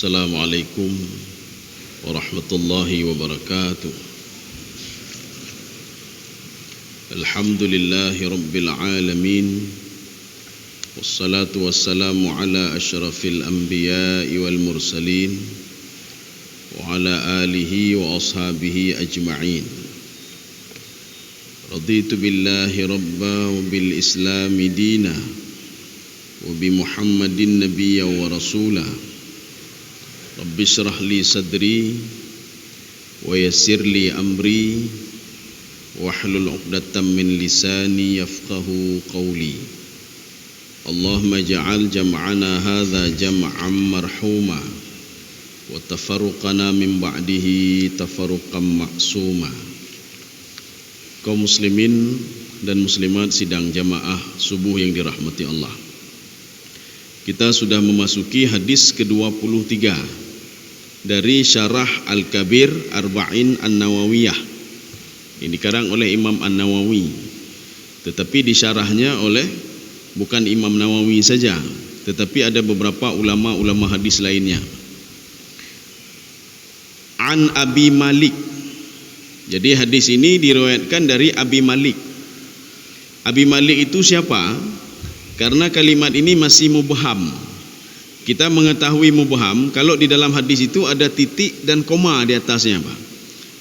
Assalamualaikum warahmatullahi wabarakatuh. Alhamdulillahi rabbil alamin. Wassalatu wassalamu ala asyrafil anbiya'i wal mursalin wa ala alihi wa ashabihi ajma'in. Raditu billahi rabba wa bil islami dina wa bi Muhammadin nabiyya wa rasulah. Rabbi syrah li sadri wa yassir li amri wahlul 'uqdatam min lisani yafqahu qawli. Allahumma ja'al jam'ana hadza jam'an marhuma wa tafarruqana min ba'dihi tafarruqan ma'suma. Kaum muslimin dan muslimat sidang jamaah subuh yang dirahmati Allah, kita sudah memasuki hadis ke-23 dari Syarah Al-Kabir Arba'in An-Nawawiyah yang dikarang oleh Imam An-Nawawi, tetapi disyarahnya oleh bukan Imam Nawawi saja, tetapi ada beberapa ulama-ulama hadis lainnya. An Abi Malik. Jadi hadis ini diriwayatkan dari Abi Malik. Abi Malik itu siapa? Karena kalimat ini masih mubham. Kita mengetahui mubham kalau di dalam hadis itu ada titik dan koma di atasnya, Pak.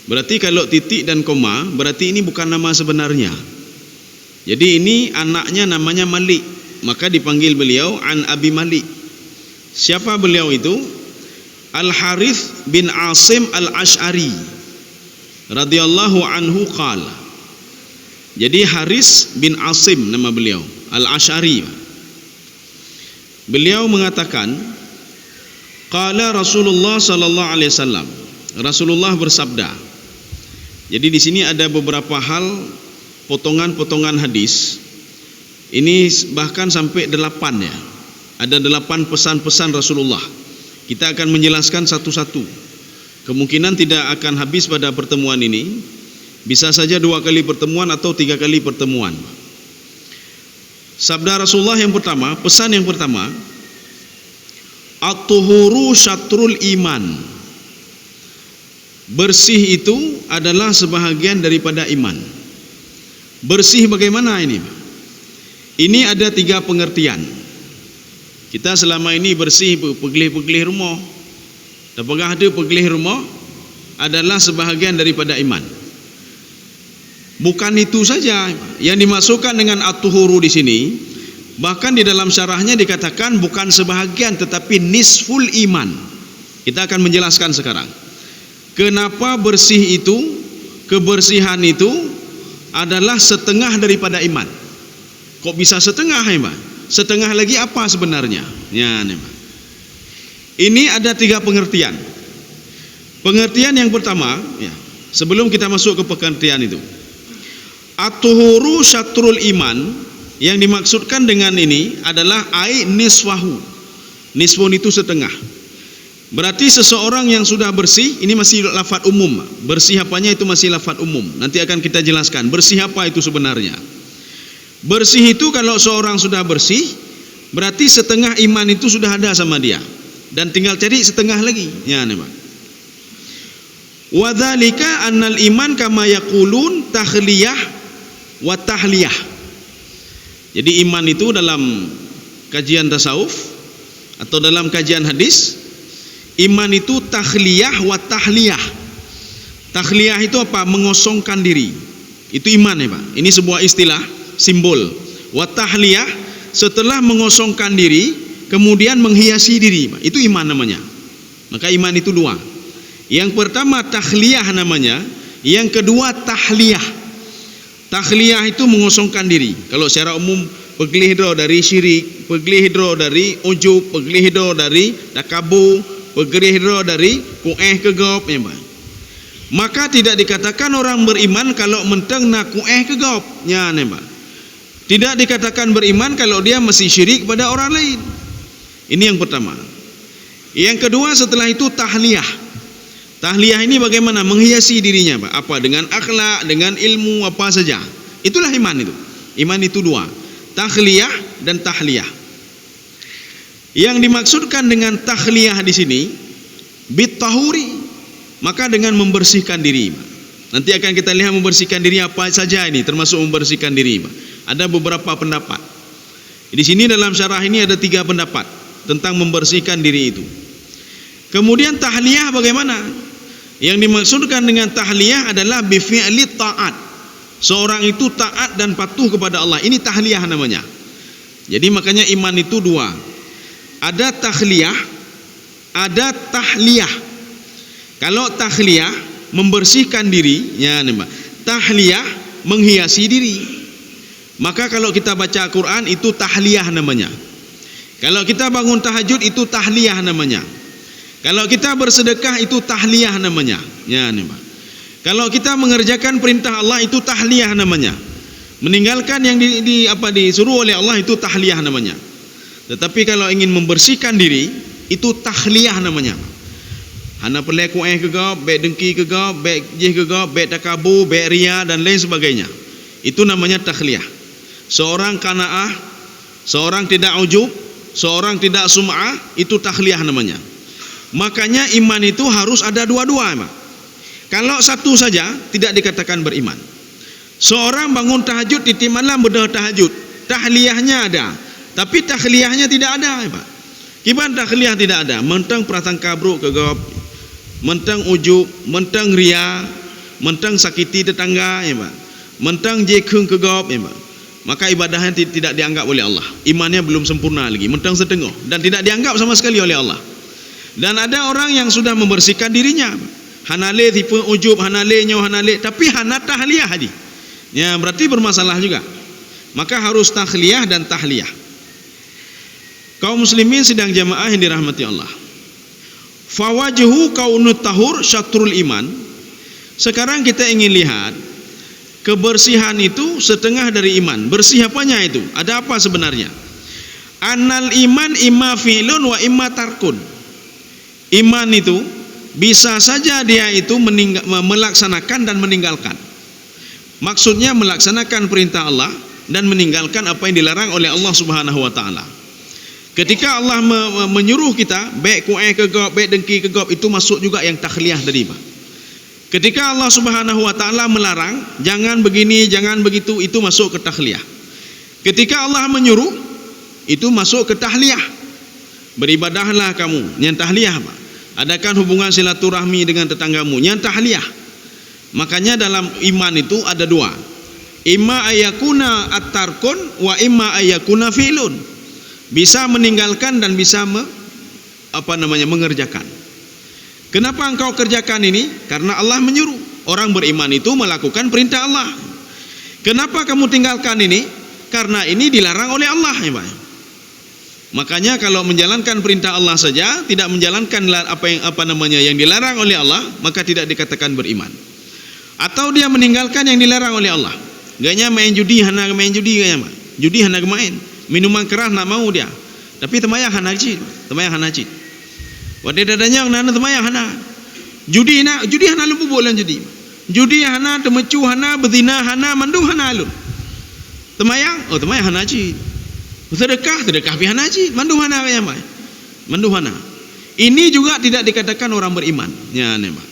Berarti kalau titik dan koma, berarti ini bukan nama sebenarnya. Jadi ini anaknya namanya Malik, maka dipanggil beliau An Abi Malik. Siapa beliau itu? Al-Harith bin Asim Al-Ash'ari radhiyallahu anhu qala. Jadi Haris bin Asim nama beliau, Al-Ash'ari. Beliau mengatakan, qala Rasulullah sallallahu alaihi wasallam. Rasulullah bersabda. Jadi di sini ada beberapa hal, potongan-potongan hadis. Ini bahkan sampai 8 ya. Ada 8 pesan-pesan Rasulullah. Kita akan menjelaskan satu-satu. Kemungkinan tidak akan habis pada pertemuan ini. Bisa saja 2 kali pertemuan atau 3 kali pertemuan. Sabda Rasulullah yang pertama, pesan yang pertama, at-tuhuru syatrul iman. Bersih itu adalah sebahagian daripada iman. Bersih bagaimana ini? Ini ada 3 pengertian. Kita selama ini bersih pegelih-pegelih rumah. Apakah ada pegelih rumah adalah sebahagian daripada iman. Bukan itu saja yang dimasukkan dengan at-tuhuru di sini. Bahkan di dalam syarahnya dikatakan bukan sebahagian tetapi nisful iman. Kita akan menjelaskan sekarang kenapa bersih itu, kebersihan itu adalah setengah daripada iman. Kok bisa setengah ya, Pak? Setengah lagi apa sebenarnya? Ya, nih, Pak. Ini ada 3 pengertian. Pengertian yang pertama, ya, sebelum kita masuk ke pengertian itu, at-tuhuru syatrul iman, yang dimaksudkan dengan ini adalah ai niswahu. Niswun itu setengah. Berarti seseorang yang sudah bersih, ini masih lafaz umum. Bersih apanya itu masih lafaz umum. Nanti akan kita jelaskan bersih apa itu sebenarnya. Bersih itu kalau seorang sudah bersih, berarti setengah iman itu sudah ada sama dia. Dan tinggal cari setengah lagi. Ya, nih, Pak. Wa dzalika annal iman kama yaqulun takhliyah wa tahliyah. Jadi iman itu dalam kajian tasawuf atau dalam kajian hadis, iman itu takhliyah wa tahliyah. Tahliyah itu apa? Mengosongkan diri. Itu iman ya, Pak. Ini sebuah istilah, simbol. Wa tahliyah, setelah mengosongkan diri, kemudian menghiasi diri, Pak. Itu iman namanya. Maka iman itu 2. Yang pertama tahliyah namanya, yang kedua tahliyah. Tahliyah itu mengosongkan diri. Kalau secara umum pegelih hidro dari syirik, pegelih hidro dari ujub, pegelih hidro dari takabu, pegelih hidro dari kueh kegop, ya, Pak. Maka tidak dikatakan orang beriman kalau menteng nak kueh kegop, ya, nih, Pak. Tidak dikatakan beriman kalau dia masih syirik pada orang lain. Ini yang pertama. Yang kedua setelah itu tahliyah. Tahliyah ini bagaimana? Menghiasi dirinya, Pak. Apa? Dengan akhlak, dengan ilmu, apa saja. Itulah iman itu. Iman itu 2. Tahliyah dan tahliyah. Yang dimaksudkan dengan tahliyah di sini bitahuri, maka dengan membersihkan diri. Nanti akan kita lihat membersihkan diri apa saja ini, termasuk membersihkan diri. Ada beberapa pendapat. Di sini dalam syarah ini ada 3 pendapat tentang membersihkan diri itu. Kemudian tahliyah bagaimana? Yang dimaksudkan dengan tahliyah adalah bifi'li ta'at. Seorang itu taat dan patuh kepada Allah. Ini tahliyah namanya. Jadi makanya iman itu 2. Ada tahliyah, ada tahliyah. Kalau tahliyah membersihkan diri, ya, tahliyah menghiasi diri. Maka kalau kita baca Quran itu tahliyah namanya. Kalau kita bangun tahajud itu tahliyah namanya. Kalau kita bersedekah itu tahliyah namanya. Ya, kalau kita mengerjakan perintah Allah itu tahliyah namanya. Meninggalkan yang disuruh oleh Allah itu tahliyah namanya. Tetapi kalau ingin membersihkan diri itu tahliyah namanya. Hana pelai kueh ke gap, baik dengki ke gap, baik jih ke gap, baik takabur, baik ria dan lain sebagainya. Itu namanya tahliyah. Seorang qanaah, seorang tidak ujub, seorang tidak sum'ah, itu tahliyah namanya. Makanya iman itu harus ada 2-2. Kalau satu saja tidak dikatakan beriman. Seorang bangun tahajud di malam bertahajud, tahliyahnya ada, tapi tahliyahnya tidak ada. Kiban tahliyah tidak ada, mentang prasangka buruk ke gap, mentang ujub, mentang ria, mentang sakiti tetangga, mentang jekung ke gap, maka ibadahnya tidak dianggap oleh Allah. Imannya belum sempurna lagi, mentang setengah dan tidak dianggap sama sekali oleh Allah. Dan ada orang yang sudah membersihkan dirinya, hanale tipe ujub, hanale nyo hanale, tapi hana tahliyah haji. Ya, berarti bermasalah juga. Maka harus tahliyah dan tahliyah. Kaum muslimin sidang jamaah yang dirahmati Allah. Fawajhu kaunut tahur syatrul iman. Sekarang kita ingin lihat kebersihan itu setengah dari iman. Bersih apanya itu? Ada apa sebenarnya? Annal iman imma fi'lun wa imma tarkun. Iman itu bisa saja dia itu melaksanakan dan meninggalkan. Maksudnya melaksanakan perintah Allah dan meninggalkan apa yang dilarang oleh Allah Subhanahu wa taala. Ketika Allah menyuruh kita baik kueh ke gop, baik dengki ke gop, itu masuk juga yang takhliyah tadi, Pak. Ketika Allah Subhanahu wa taala melarang jangan begini, jangan begitu, itu masuk ke takhliyah. Ketika Allah menyuruh, itu masuk ke tahliyah. Beribadahlah kamu, yang tahliyah, Pak. Adakan hubungan silaturahmi dengan tetanggamu, yang tahliyah. Makanya dalam iman itu ada 2. Imma ayakuna at-tarkun wa imma ayakuna fi'lun. Bisa meninggalkan dan bisa mengerjakan. Kenapa engkau kerjakan ini? Karena Allah menyuruh. Orang beriman itu melakukan perintah Allah. Kenapa kamu tinggalkan ini? Karena ini dilarang oleh Allah, ya Pak. Makanya kalau menjalankan perintah Allah saja, tidak menjalankan yang dilarang oleh Allah, maka tidak dikatakan beriman. Atau dia meninggalkan yang dilarang oleh Allah. Gaknya main judi, hana main judi gaknya, Pak. Judi hana main. Minuman keras nak mau dia. Tapi temayang hana cid, temayang hana cid. Wadai dadanya nana temayang hana. Judi hana lumpu bolan judi. Judi hana temecu hana berzina hana mandung hana alun. Temayang hana cid. Sedekah pi hana cid, mandung hana kaya mai. Mandung hana. Ini juga tidak dikatakan orang beriman. Ya, Pak.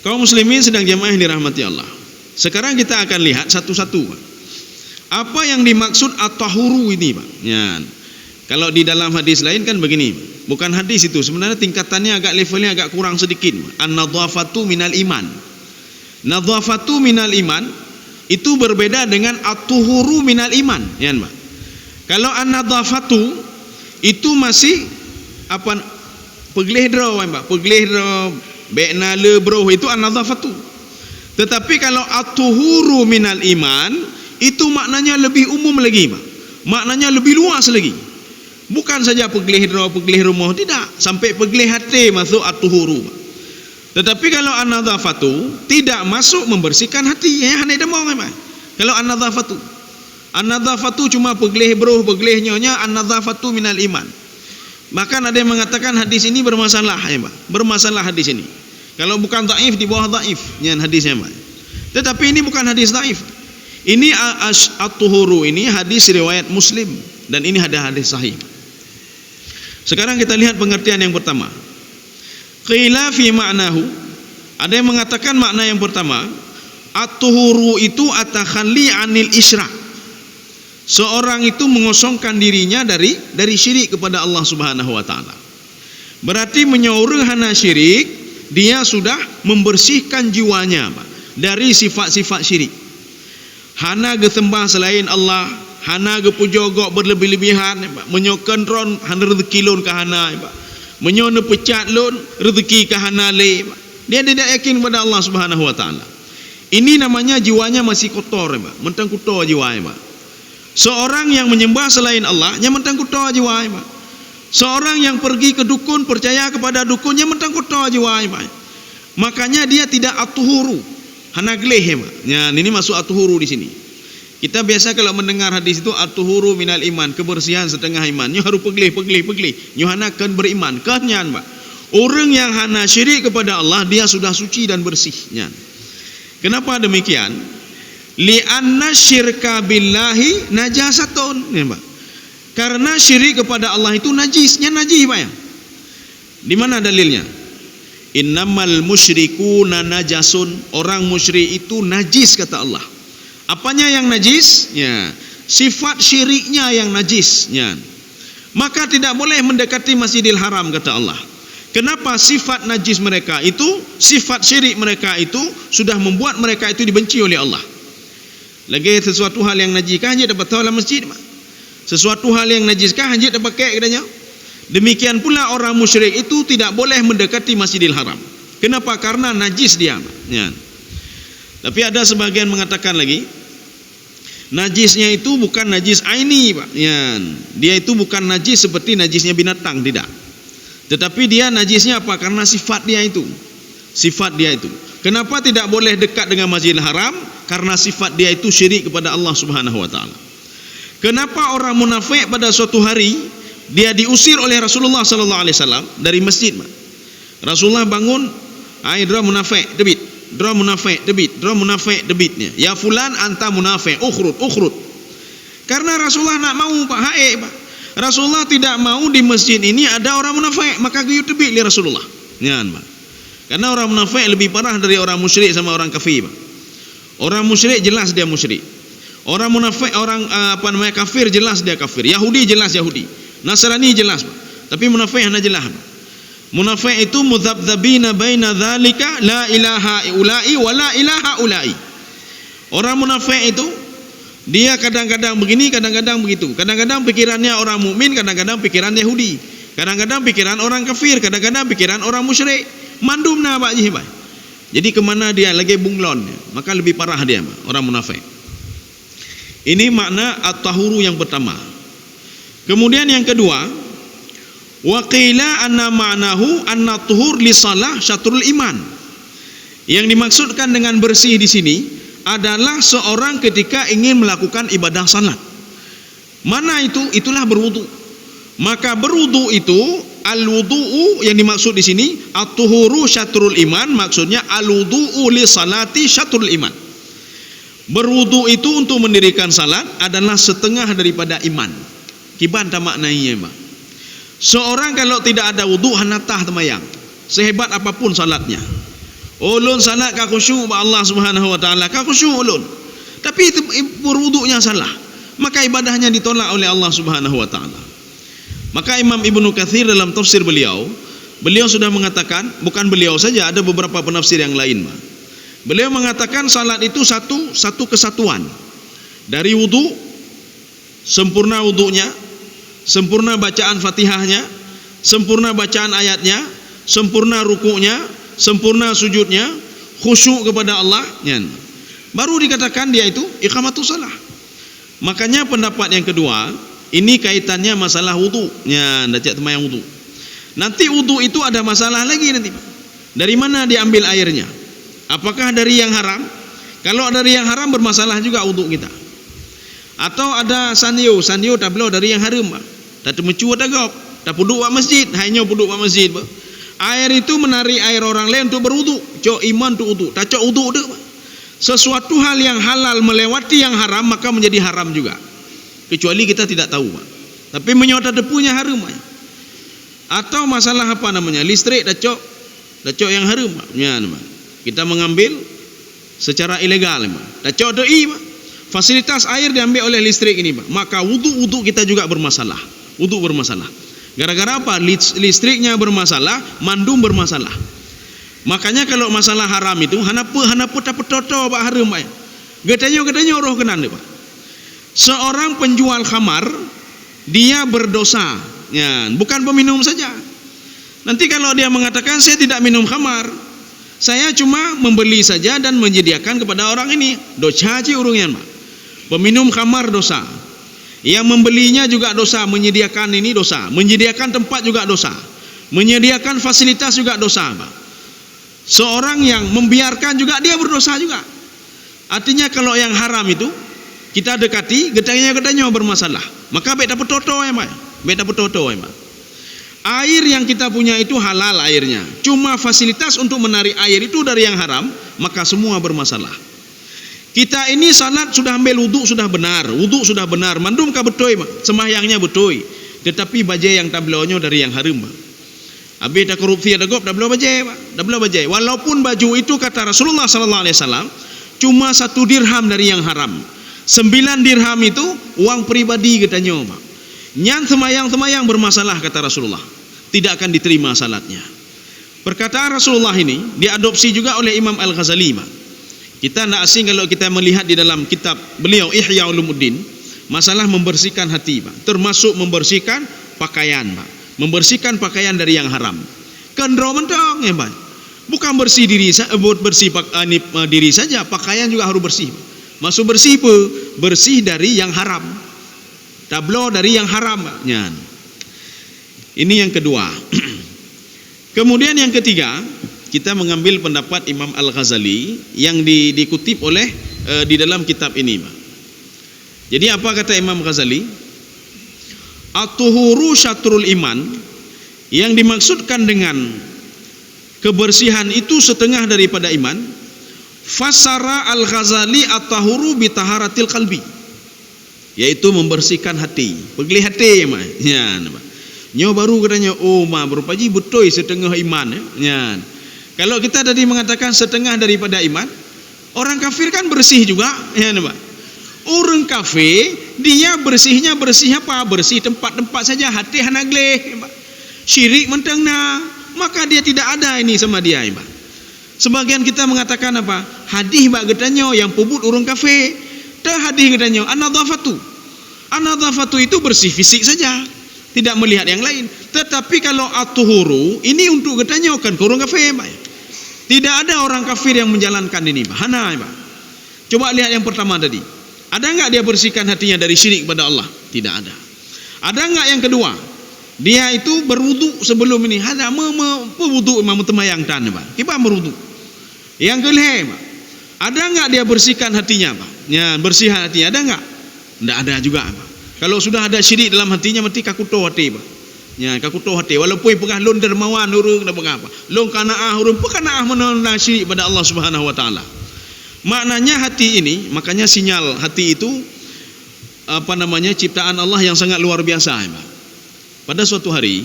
Kaum muslimin sedang jamaah yang dirahmati Allah. Sekarang kita akan lihat satu-satu, Pak. Apa yang dimaksud at-tahuru ini, Pak? Ya. Kalau di dalam hadis lain kan begini, bukan hadis itu, sebenarnya tingkatannya agak levelnya agak kurang sedikit. An-nadhafatu minal iman. Nadhafatu minal iman itu berbeda dengan at-tuhuru minal iman, ya, Pak. Kalau an-nadhafatu itu masih pegleh-dro, Pak. Pegleh-dro, bekna le bro, itu an-nadhafatu. Tetapi kalau at-tuhuru minal iman itu maknanya lebih umum lagi, Pak. Maknanya lebih luas lagi. Bukan saja pegleh rumah, tidak, sampai pegleh hati masuk at-tuhuru. Tetapi kalau an-nadhafatu tidak masuk membersihkan hati, ya hanya demong, Pak. Kalau an-nadhafatu cuma pegleh nyonya, an-nadhafatu minal iman. Maka ada yang mengatakan hadis ini bermasalah, ya Pak. Bermasalah hadis ini. Kalau bukan dhaif di bawah dhaif, ya hadisnya, Pak. Tetapi ini bukan hadis dhaif. Ini at-tuhuru, ini hadis riwayat Muslim dan ini ada hadis sahih. Sekarang kita lihat pengertian yang pertama. Qila fi ma'nahu, ada yang mengatakan makna yang pertama, at-tuhuru itu atakhalli anil isyrak. Seorang itu mengosongkan dirinya dari syirik kepada Allah Subhanahu wa taala. Berarti menyaura hana syirik, dia sudah membersihkan jiwanya dari sifat-sifat syirik. Hana gesembah selain Allah, hana gepujogok berlebih-lebihan, menyokan ron hana rezeki lon ke hana, menyono pecat lon rezeki ke hana le. Dia tidak yakin kepada Allah Subhanahu wa taala. Ini namanya jiwanya masih kotor, mentang kotor jiwanya. Seorang yang menyembah selain Allah, nya mentang kotor jiwanya. Seorang yang pergi ke dukun, percaya kepada dukunnya, mentang kotor jiwanya. Makanya dia tidak at-tuhuru, hana gleh. Ya, ini masuk at-tuhuru di sini. Kita biasa kalau mendengar hadis itu at-tuhuru minal iman, kebersihan setengah iman. Nyo harus peglih. Nyo hana kan beriman, kanyan, Pak. Orang yang hana syirik kepada Allah, dia sudah suci dan bersihnya. Kenapa demikian? Li'anna syirka billahi najasatun, ya, Pak. Karena syirik kepada Allah itu najisnya, najis, Pak, ya. Di mana dalilnya? Innamal musyrikuna najasun, orang musyrik itu najis kata Allah. Apanya yang najis? Ya, sifat syiriknya yang najis, ya. Maka tidak boleh mendekati Masjidil Haram kata Allah. Kenapa? Sifat najis mereka itu, sifat syirik mereka itu sudah membuat mereka itu dibenci oleh Allah. Lagi sesuatu hal yang najis kah hanya dapat tahu dalam masjid, Pak? Sesuatu hal yang najis kah hanya dapat pakai katanya. Demikian pula orang musyrik itu tidak boleh mendekati Masjidil Haram. Kenapa? Karena najis dia, ya. Tapi ada sebagian mengatakan lagi, najisnya itu bukan najis aini, Pak, ya. Dia itu bukan najis seperti najisnya binatang, tidak. Tetapi dia najisnya apa? Karena sifat dia itu. Sifat dia itu. Kenapa tidak boleh dekat dengan Masjidil Haram? Karena sifat dia itu syirik kepada Allah Subhanahu wa taala. Kenapa orang munafik pada suatu hari dia diusir oleh Rasulullah sallallahu alaihi wasallam dari masjid? Rasulullah bangun, dra munafik debit, dra munafik debit, dra munafik debitnya. Ya fulan anta munafik, ukhrud. Karena Rasulullah nak mau, Pak, Pak. Rasulullah tidak mau di masjid ini ada orang munafik, maka guyut debit li Rasulullah. Ya, Pak. Karena orang munafik lebih parah dari orang musyrik sama orang kafir, Pak. Orang musyrik jelas dia musyrik. Orang munafik, orang kafir jelas dia kafir. Yahudi jelas Yahudi. Nasrani jelas, Pak. Tapi munafik hanya jelas, Pak. Munafik itu mudzabdzabina baina dzalika la ilaha ulai wa la ilaha ulai. Orang munafik itu dia kadang-kadang begini, kadang-kadang begitu. Kadang-kadang pikirannya orang mukmin, kadang-kadang pikiran Yahudi. Kadang-kadang pikiran orang kafir, kadang-kadang pikiran orang musyrik. Mandumna, Pak Ji, Pak. Jadi kemana dia lagi bunglon, maka lebih parah dia, Pak, orang munafik. Ini makna at-tahuru yang pertama. Kemudian yang kedua, wa qila anna ma'nahu anna tuhur li salah syatrul iman. Yang dimaksudkan dengan bersih di sini adalah seorang ketika ingin melakukan ibadah salat. Mana itu? Itulah berwudu. Maka berwudu itu, al-wudu'u yang dimaksud di sini at-tuhuru syatrul iman, maksudnya al-wudu'u li salati syatrul iman. Berwudu itu untuk mendirikan salat adalah setengah daripada iman. Kiban tak maknanya, Pak. Seorang kalau tidak ada wudu hanatah temayang, sehebat apapun salatnya. Ulun salat ka khusyuk ba Allah Subhanahu wa taala, ka khusyuk ulun. Tapi itu berwudunya salah, maka ibadahnya ditolak oleh Allah Subhanahu wa taala. Maka Imam Ibnu Katsir dalam tafsir beliau sudah mengatakan, bukan beliau saja, ada beberapa penafsir yang lain, Pak. Beliau mengatakan salat itu satu kesatuan. Dari wudu, sempurna wudunya, sempurna bacaan Fatihahnya, sempurna bacaan ayatnya, sempurna rukuknya, sempurna sujudnya, khusyuk kepada Allah, ya. Baru dikatakan dia itu iqamatus shalah. Makanya pendapat yang kedua, ini kaitannya masalah wudu, ya, ndak temayang wudu. Nanti wudu itu ada masalah lagi nanti, Pak. Dari mana diambil airnya? Apakah dari yang haram? Kalau dari yang haram bermasalah juga wudu kita. Atau ada sanyo tak belau dari yang haram, Pak. Tak temecu tagap, tak puduk wa masjid, hanya puduk wa masjid, Pak. Air itu menarik air orang lain untuk berwudu. Cok iman tu wudu, tak cok wudu dah, Pak. Sesuatu hal yang halal melewati yang haram maka menjadi haram juga. Kecuali kita tidak tahu, Pak. Tapi menyota depunya haram, Pak. Atau masalah apa namanya? Listrik tak cok Dacok yang haram, ya, kita mengambil secara ilegal, dacok doi, fasilitas air diambil oleh listrik ini, maka wudu kita juga bermasalah. Wudu bermasalah. Gara-gara apa? Listriknya bermasalah, mandum bermasalah. Makanya kalau masalah haram itu, hanapa tak petoto pak haram, pak. Getanyo roh kenan, pak. Seorang penjual khamar, dia berdosa, ya, bukan peminum saja. Nanti kalau dia mengatakan saya tidak minum khamar, saya cuma membeli saja dan menyediakan kepada orang ini, dosa aja urungnya, Pak. Peminum khamar dosa, yang membelinya juga dosa, menyediakan ini dosa, menyediakan tempat juga dosa, menyediakan fasilitas juga dosa, Pak. Seorang yang membiarkan juga dia berdosa juga. Artinya kalau yang haram itu kita dekati, getanya bermasalah. Maka beta petoto ya, Pak. Beta petoto ya, Pak. Air yang kita punya itu halal airnya. Cuma fasilitas untuk menarik air itu dari yang haram, maka semua bermasalah. Kita ini salat sudah ambil wudu sudah benar, mandum ka betul, sembahyangnya betul. Tetapi bajai yang tablonyo dari yang haram, Pak. Habis dah korupsi ada gop, dah belah bajai. Walaupun baju itu kata Rasulullah sallallahu alaihi wasallam cuma 1 dirham dari yang haram. 9 dirham itu uang pribadi katanya, Pak. Nyan semayang bermasalah kata Rasulullah, tidak akan diterima salatnya. Perkataan Rasulullah ini diadopsi juga oleh Imam Al-Ghazali, Pak. Kita tidak asing kalau kita melihat di dalam kitab beliau Ihya Ulumuddin, masalah membersihkan hati, Pak, termasuk membersihkan pakaian, Pak. Membersihkan pakaian dari yang haram. Kendro mentong ya, Pak. Bukan bersih diri diri saja, pakaian juga harus bersih. Maksud bersih apa? Bersih dari yang haram. Tablo dari yang haram. Ini yang kedua. Kemudian yang ketiga, kita mengambil pendapat Imam Al-Ghazali yang dikutip oleh di dalam kitab ini, Pak. Jadi apa kata Imam Ghazali? At-tuhuru syatrul iman. Yang dimaksudkan dengan kebersihan itu setengah daripada iman. Fasara Al-Ghazali at-tahuru bi taharatil qalbi, yaitu membersihkan hati. Pegli hati, Mak. Ya, nyo baru katanya, oh ma berupaji betul setengah iman, ya. Kalau kita tadi mengatakan setengah daripada iman, orang kafir kan bersih juga, ya, Pak. Orang kafir dia bersihnya bersih apa? Bersih tempat-tempat saja, hati hanagleh, Pak. Syirik mentengna, maka dia tidak ada ini sama dia, Pak. Sebagian kita mengatakan apa? Hadis bak getanyo yang pubut orang kafir. Tah hadis getanyo an-nadhafatu itu bersih fisik saja, tidak melihat yang lain. Tetapi kalau at-tuhuru ini untuk getanyo kan ke orang kafir, Pak. Tidak ada orang kafir yang menjalankan ini, Pak. Hana, Pak. Coba lihat yang pertama tadi. Ada enggak dia bersihkan hatinya dari syirik kepada Allah? Tidak ada. Ada enggak yang kedua? Dia itu berwudu sebelum ini. Ada wudu imam temayang tan, Pak. Kita berwudu. Yang kelima, Pak. Ada enggak dia bersihkan hatinya, Pak? Ya, bersihkan hatinya ada enggak? Tidak ada juga, Pak. Kalau sudah ada syirik dalam hatinya mesti kakuto hati, Pak. Ya, kakuto hati. Walaupun pengah lon dermawan urung dak apa. Lon kanaah urung pekanaah menolak syirik pada Allah Subhanahu wa taala. Maknanya hati ini, makanya sinyal hati itu ciptaan Allah yang sangat luar biasa, Pak. Pada suatu hari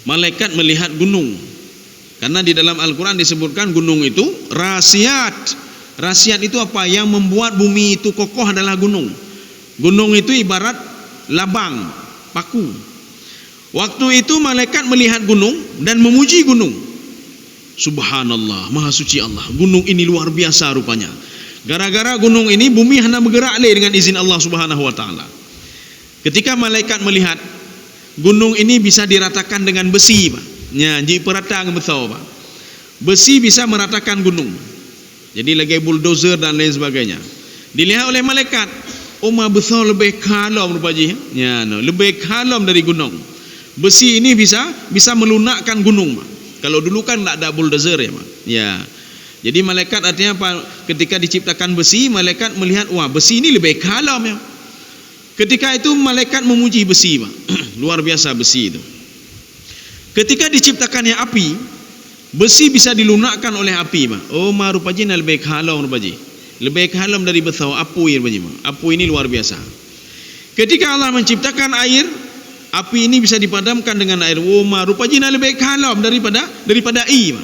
malaikat melihat gunung. Karena di dalam Al-Quran disebutkan gunung itu rasiat. Rasiat itu apa? Yang membuat bumi itu kokoh adalah gunung. Gunung itu ibarat labang, paku. Waktu itu malaikat melihat gunung dan memuji gunung. Subhanallah, maha suci Allah. Gunung ini luar biasa rupanya. Gara-gara gunung ini bumi hanya bergerak dengan izin Allah Subhanahu wa taala. Ketika malaikat melihat gunung ini bisa diratakan dengan besi, Pak. Ya, jadi peratang betul, Pak. Besi bisa meratakan gunung. Jadi lagi bulldozer dan lain sebagainya. Dilihat oleh malaikat, ma betul lebih kalam rupanya. Ya, lebih kalam dari gunung. Besi ini bisa melunakkan gunung, Pak. Kalau dulu kan tak ada bulldozer, ya, Pak. Ya. Jadi malaikat artinya apa? Ketika diciptakan besi, malaikat melihat, wah, besi ini lebih kalam, ya. Ketika itu malaikat memuji besi, Pak. Luar biasa besi itu. Ketika diciptakannya api, besi bisa dilunakkan oleh api, Pak. Oh, ma rupanya lebih halam rupanya. Lebih halam dari betul apu rupanya, Pak. Apu ini luar biasa. Ketika Allah menciptakan air, api ini bisa dipadamkan dengan air. Rupanya lebih kalam daripada air.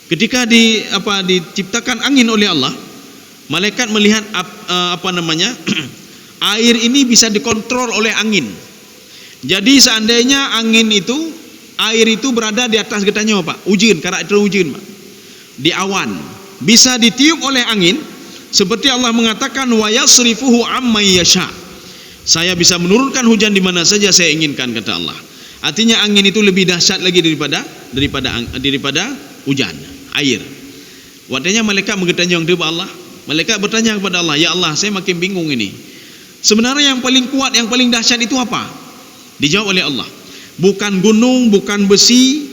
Ketika diciptakan angin oleh Allah, malaikat melihat air ini bisa dikontrol oleh angin. Jadi seandainya air itu berada di atas getahnya Pak, karakter hujan Pak, di awan, bisa ditiup oleh angin, seperti Allah mengatakan wa yasrifuhu amma yasha. Saya bisa menurunkan hujan di mana saja saya inginkan, kata Allah. Artinya angin itu lebih dahsyat lagi daripada hujan, air. Waktunya malaikat bertanya kepada Allah. Malaikat bertanya kepada Allah, ya Allah, saya makin bingung ini. Sebenarnya yang paling kuat, yang paling dahsyat itu apa? Dijawab oleh Allah, bukan gunung, bukan besi,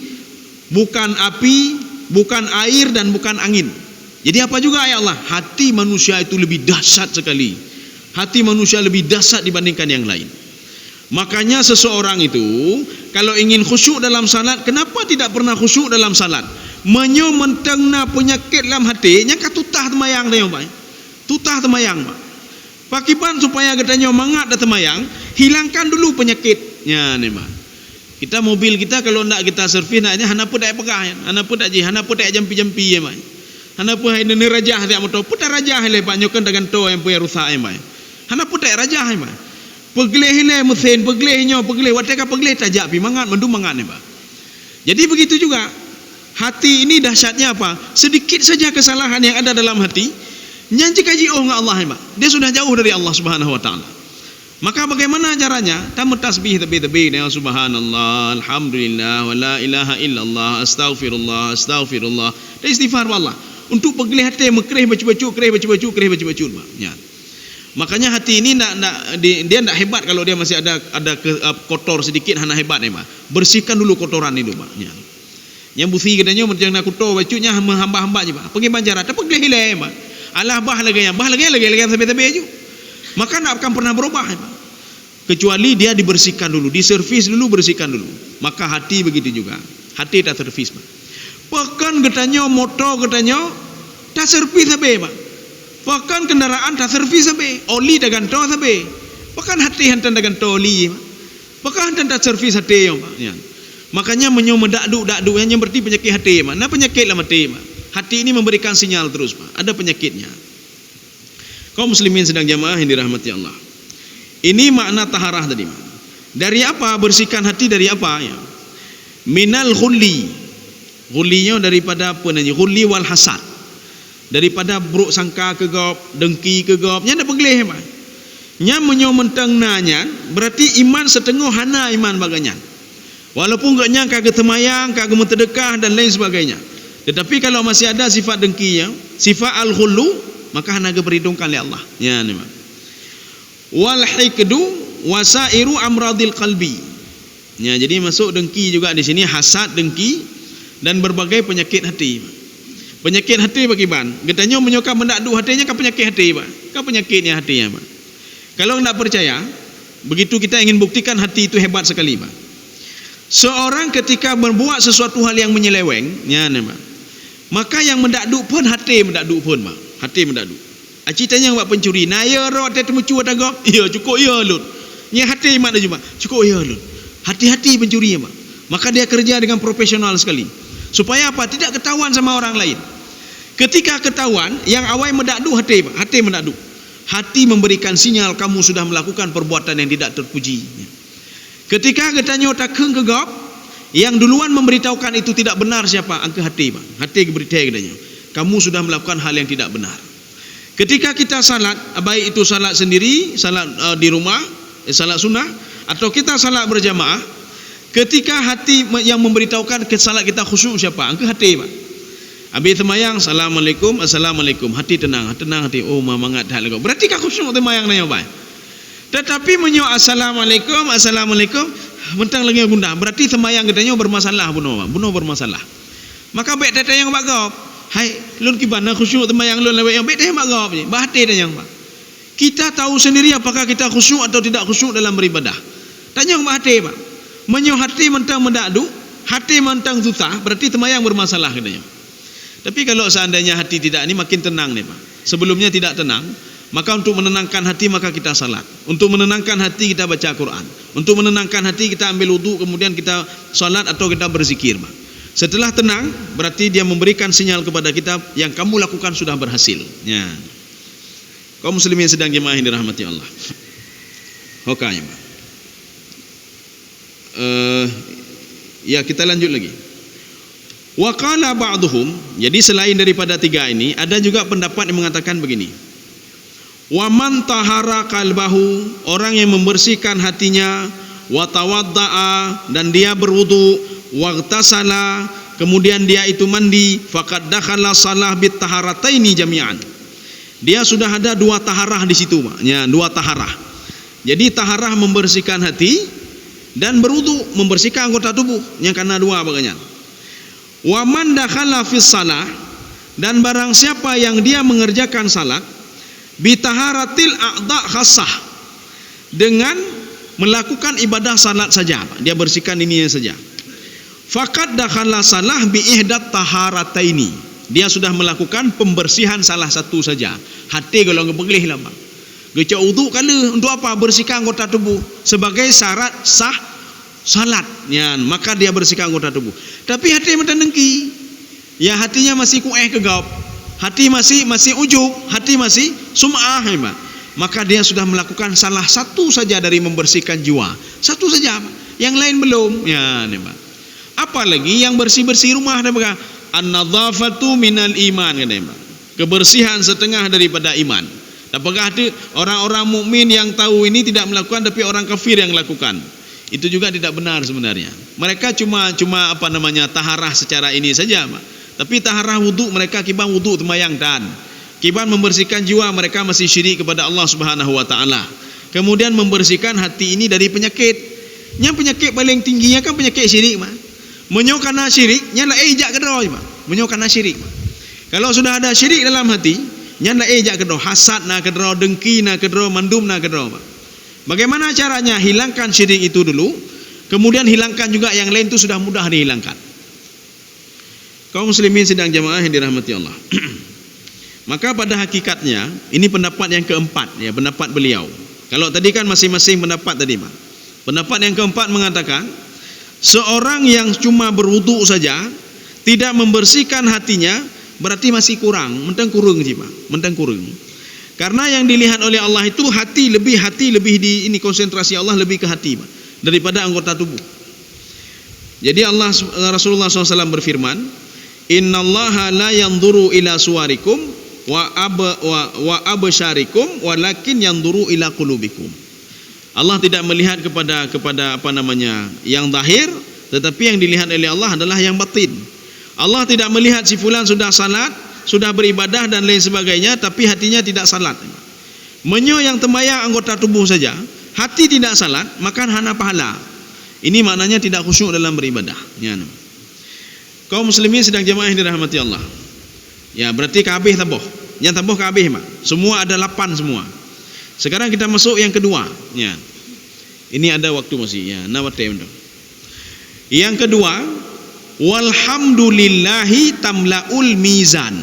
bukan api, bukan air, dan bukan angin. Jadi apa juga ya Allah? Hati manusia itu lebih dahsyat sekali. Hati manusia lebih dahsyat dibandingkan yang lain. Makanya seseorang itu kalau ingin khusyuk dalam salat, kenapa tidak pernah khusyuk dalam salat? Menyo mentengna penyakit dalam hati, nya katutah temayang tayong Pak. Tutah temayang Pak. Pakipan supaya katanya mangat dan temayang, hilangkan dulu penyakitnya nih Pak. Kita mobil kita kalau ndak kita servis naknya hana pun dak pegah, hana pun dak jampi-jampi ya Pak. Hana pun ini rajah dia motor, putar rajah le Pak nyokan dengan to yang punya rusak ya Pak. Hana pun dak rajah ya Pak. Pegleh le mesin, peglehnya, wateka pegleh tajak pi mangat mendum mangat nih Pak. Jadi begitu juga. Hati ini dahsyatnya apa? Sedikit saja kesalahan yang ada dalam hati, nyanyi kaji dengan Allah ya Pak. Dia sudah jauh dari Allah Subhanahu wa taala. Maka bagaimana caranya? Tamu tasbih tebi-tebi dengan subhanallah, alhamdulillah, wa la ilaha illallah, astaghfirullah. Dan istighfar Allah. Untuk pegelih hati mekreh bacu-bacu, ya. Makanya hati ini dia tidak hebat kalau dia masih ada kotor sedikit, hana hebat ya Pak. Bersihkan dulu kotoran itu Pak. Ya. Yang busi katanya macam nak kotor bacunya hamba-hamba je Pak. Pergi banjaran, tak pegelih hilang Pak. Allah bah lagi sampai ju. Maka tak akan pernah berubah Pak. Kecuali dia dibersihkan dulu, diservis dulu, bersihkan dulu. Maka hati begitu juga. Hati tak servis Pak. Bahkan katanya motor katanya tak servis sampai Pak. Bahkan kendaraan tak servis sampai, oli dah gantung sampai. Bahkan hati hantar dah gantung oli Pak. Bahkan hantar tak servis hati Pak. Ya. Makanya menyomedakdu yang berarti penyakit hati Pak. Nah penyakit lah hati Pak. Hati ini memberikan sinyal terus Pak. Ada penyakitnya. Kaum muslimin sedang jamaah yang dirahmati Allah. Ini makna taharah tadi Pak. Dari apa bersihkan hati, dari apa ya? Minal khulli. Khullinya daripada apa namanya? Khulli wal hasad. Daripada buruk sangka kegop, dengki kegop. Nya ada pegelih Pak. Nya menyomentang nanya berarti iman setengah hana iman baganya. Walaupun enggaknya kagak temayang, kagak mentedekah dan lain sebagainya. Tetapi kalau masih ada sifat dengkinya, sifat al-khullu, maka hanaga berhidungkan oleh Allah. Ya ni Pak. Wal hikdu wasairu amradil qalbi. Ya, jadi masuk dengki juga di sini, hasad, dengki dan berbagai penyakit hati. Penyakit hati Pak Iban. Katanya menyokap mendakdu hatinya kan penyakit hati Pak. Kan penyakitnya hatinya Pak. Kalau enggak percaya, begitu kita ingin buktikan hati itu hebat sekali Pak. Seorang ketika membuat sesuatu hal yang menyeleweng, ya nih Pak. Maka yang mendakdu pun hati mendakdu pun Pak. Hati mendakdu. Ceritanya buat pencuri, nah ya ro ada temu cuat agak. Ya cukup ya lut. Nya hati mak dah cuma. Cukup ya lut. Hati-hati pencuri Pak. Maka dia kerja dengan profesional sekali. Supaya apa? Tidak ketahuan sama orang lain. Ketika ketahuan, yang awal mendakdu hati Pak. Hati mendakdu. Hati memberikan sinyal kamu sudah melakukan perbuatan yang tidak terpuji. Ketika katanya takeng kegap, yang duluan memberitahukan itu tidak benar siapa? Angka hati Pak. Hati beritahu katanya, kamu sudah melakukan hal yang tidak benar. Ketika kita salat, baik itu salat sendiri, salat di rumah, salat sunnah, atau kita salat berjamaah, ketika hati yang memberitahukan salat kita khusyuk siapa? Angka hati Pak. Habis semayang, assalamualaikum, hati tenang hati. Oh mangat hal kau. Berarti kau khusyuk semayang nanya Pak. Tetapi menyo assalamualaikum, mentang lagi gundah. Berarti semayang katanya bermasalah bunuh bermasalah. Maka baik tanya yang bagop. Hai, lun kibana khusyuk semayang lun lewat yang baik tanya bagop ni. Bahati tanya Pak. Kita tahu sendiri apakah kita khusyuk atau tidak khusyuk dalam beribadah. Tanya bahati Pak. Menyo hati mentang mendakdu, hati mentang susah, berarti semayang bermasalah katanya. Tapi kalau seandainya hati tidak ini makin tenang nih Pak. Sebelumnya tidak tenang, Maka untuk menenangkan hati maka kita salat. Untuk menenangkan hati kita baca Quran. Untuk menenangkan hati kita ambil wudu, kemudian kita salat atau kita berzikir. Setelah tenang, berarti dia memberikan sinyal kepada kita yang kamu lakukan sudah berhasil. Ya. Kaum muslimin sedang jemaah yang dirahmati Allah. Oke, ya kita lanjut lagi. Wa qala ba'dhum, jadi selain daripada tiga ini ada juga pendapat yang mengatakan begini. Wa man tahara qalbahu, orang yang membersihkan hatinya, wa tawaddaa, dan dia berwudu, wa ghtasala, kemudian dia itu mandi, faqad dakhala salah bit taharataini jami'an. Dia sudah ada dua taharah di situ, maknya dua taharah. Jadi taharah membersihkan hati dan berwudu membersihkan anggota tubuh, yang karena dua bagainya. Wa man dakhala fis salah, dan barang siapa yang dia mengerjakan salat bi taharatil a'dha khassah, dengan melakukan ibadah salat saja, dia bersihkan ininya saja. Faqad dakhala salah bi ihdat taharataini, dia sudah melakukan pembersihan salah satu saja. Hati kalau ngebelih lama. Gecak wudu kala untuk apa? Bersihkan anggota tubuh sebagai syarat sah salat. Ya, maka dia bersihkan anggota tubuh. Tapi hati macam dengki. Ya, hatinya masih kueh kegaup. Hati masih ujub, hati masih sum'ah, maka dia sudah melakukan salah satu saja dari membersihkan jiwa. Satu saja, yang lain belum. Ya, apalagi yang bersih-bersih rumah, an-nadzafatu minal iman, kebersihan setengah daripada iman. Apakah ada orang-orang mukmin yang tahu ini tidak melakukan, tapi orang kafir yang lakukan? Itu juga tidak benar sebenarnya. Mereka cuma taharah secara ini saja, tapi taharah wudu mereka kiban wudu temayang dan kiban membersihkan jiwa mereka masih syirik kepada Allah Subhanahu wa taala. Kemudian membersihkan hati ini dari penyakit. Yang penyakit paling tingginya kan penyakit syirik, menyokana syirik nyala ejak kedro, menyokana syirik. Kalau sudah ada syirik dalam hati, nyala ejak kedro, hasad na kedro, dengki na kedro, mandum na kedro. Bagaimana caranya? Hilangkan syirik itu dulu, kemudian hilangkan juga yang lain, itu sudah mudah dihilangkan. Kaum muslimin sedang jamaah yang dirahmati Allah. Maka pada hakikatnya ini pendapat yang keempat, ya, pendapat beliau. Kalau tadi kan masing-masing pendapat tadi, pendapat yang keempat mengatakan seorang yang cuma berwudu saja tidak membersihkan hatinya berarti masih kurang, mentang kurang sih, mentang kurang. Karena yang dilihat oleh Allah itu hati lebih di ini, konsentrasi Allah lebih ke hati daripada anggota tubuh. Jadi Rasulullah SAW berfirman, innallaha la yanzuru ila suwarikum wa absyarikum walakin yanzuru ila qulubikum. Allah tidak melihat kepada yang zahir, tetapi yang dilihat oleh Allah adalah yang batin. Allah tidak melihat si fulan sudah salat, sudah beribadah dan lain sebagainya, tapi hatinya tidak salat. Menyo yang tembayang anggota tubuh saja, hati tidak salat, maka hana pahala. Ini maknanya tidak khusyuk dalam beribadah. Ya. Kaum muslimin sedang jemaah yang dirahmati Allah. Ya, berarti kabeh tabuh. Yang tabuh kabeh, semua ada 8 semua. Sekarang kita masuk yang kedua. Ya. Ini ada waktu masih. Ya, yang kedua, walhamdulillahi tamlaul mizan.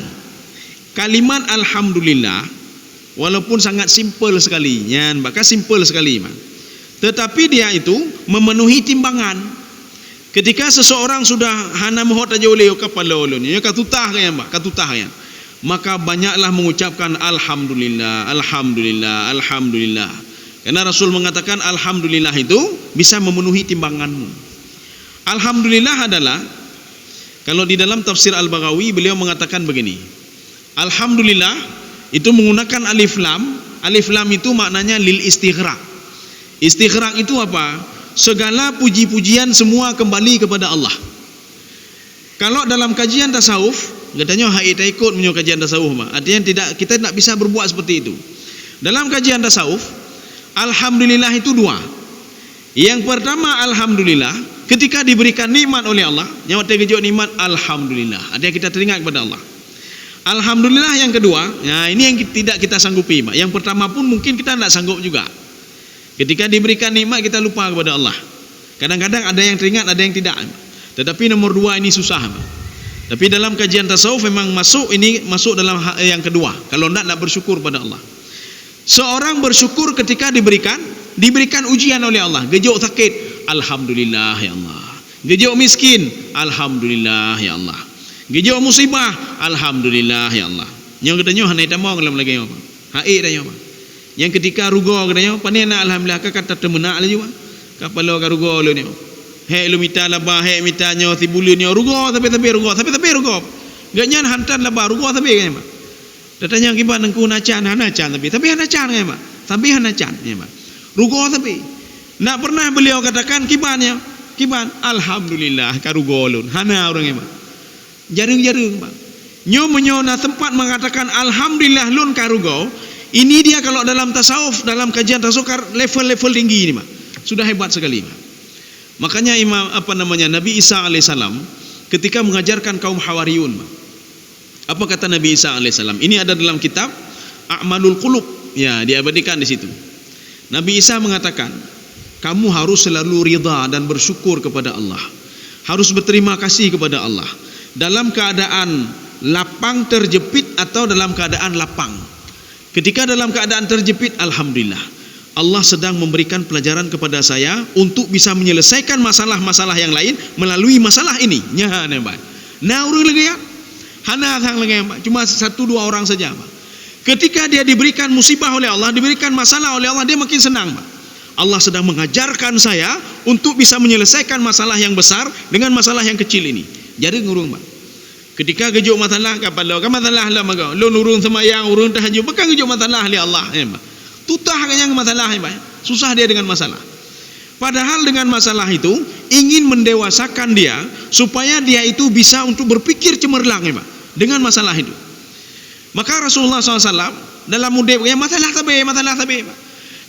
Kalimat alhamdulillah walaupun sangat simple sekali, maka simple sekali, tetapi dia itu memenuhi timbangan. Ketika seseorang sudah hana mohot aja oleh kepala ulunnya, katutah kan, maka banyaklah mengucapkan alhamdulillah, alhamdulillah, alhamdulillah. Karena Rasul mengatakan alhamdulillah itu bisa memenuhi timbanganmu. Alhamdulillah adalah, kalau di dalam tafsir Al-Baghawi beliau mengatakan begini, alhamdulillah itu menggunakan alif lam. Alif lam itu maknanya lil istighraq. Istighraq itu apa? Segala puji-pujian semua kembali kepada Allah. Kalau dalam kajian tasawuf, katanya hai tak ikut menyo kajian tasawuf, artinya kita tidak bisa berbuat seperti itu. Dalam kajian tasawuf, alhamdulillah itu dua. Yang pertama, alhamdulillah ketika diberikan nikmat oleh Allah, nyawa terkejut nikmat, alhamdulillah. Ada kita teringat kepada Allah. Alhamdulillah yang kedua, nah ini yang tidak kita sanggupi. Yang pertama pun mungkin kita tidak sanggup juga. Ketika diberikan nikmat kita lupa kepada Allah. Kadang-kadang ada yang teringat, ada yang tidak. Tetapi nomor dua ini susah. Tapi dalam kajian tasawuf memang masuk dalam yang kedua. Kalau tidak bersyukur pada Allah. Seorang bersyukur ketika diberikan ujian oleh Allah. Gejok sakit, alhamdulillah ya Allah. Gejok miskin, alhamdulillah ya Allah. Gejok musibah, alhamdulillah ya Allah. Yang katanya hanai tamang dalam lagi apa? Haik dah apa? Yang ketika rugo katanya, panena alhamdulillah kata temenak lagi apa? Kapalo ka rugo lu ni. Hek lu mita labah, hek mitanya tibulun ni rugo tapi rugo. Ganyan hantar labah rugo tapi kan. Datanya kiban nangku nacan tapi hanacan kan, Pak. Tapi hanacan ya, Pak. Rugo tapi. Nak pernah beliau katakan kibannya, kiban alhamdulillah ka rugo lun. Hana orang ya, Pak. Jarang-jarang, Pak. Nyo menyona tempat mengatakan alhamdulillah lun ka rugo. Ini dia kalau dalam tasawuf, dalam kajian tasawuf level-level tinggi ini, Pak. Sudah hebat sekali, Pak. Makanya Nabi Isa alaihissalam ketika mengajarkan kaum Hawariyun, Pak. Apa kata Nabi Isa alaihissalam? Ini ada dalam kitab A'malul Qulub. Ya, diabadikan di situ. Nabi Isa mengatakan, kamu harus selalu ridha dan bersyukur kepada Allah. Harus berterima kasih kepada Allah. Dalam keadaan lapang terjepit atau dalam keadaan lapang. Ketika dalam keadaan terjepit, alhamdulillah. Allah sedang memberikan pelajaran kepada saya untuk bisa menyelesaikan masalah-masalah yang lain melalui masalah ini. Nya nampak. Nah, urang lagi ya. Hana thang lagi, Pak. Cuma 1-2 orang saja, Pak. Ketika dia diberikan musibah oleh Allah, diberikan masalah oleh Allah, dia makin senang, Pak. Allah sedang mengajarkan saya untuk bisa menyelesaikan masalah yang besar dengan masalah yang kecil ini. Jadi ngurung, Pak. Ketika gejuk masalah kapalo, ka masalah lah maga. Lu urung semayang, urung tahajud, bukan gejuk masalah li Allah, ya, Pak. Tutah kanyang masalah, ya, Pak. Susah dia dengan masalah. Padahal dengan masalah itu ingin mendewasakan dia supaya dia itu bisa untuk berpikir cemerlang, ya, Pak. Dengan masalah itu. Maka Rasulullah SAW dalam mudib masalah tabe, Pak.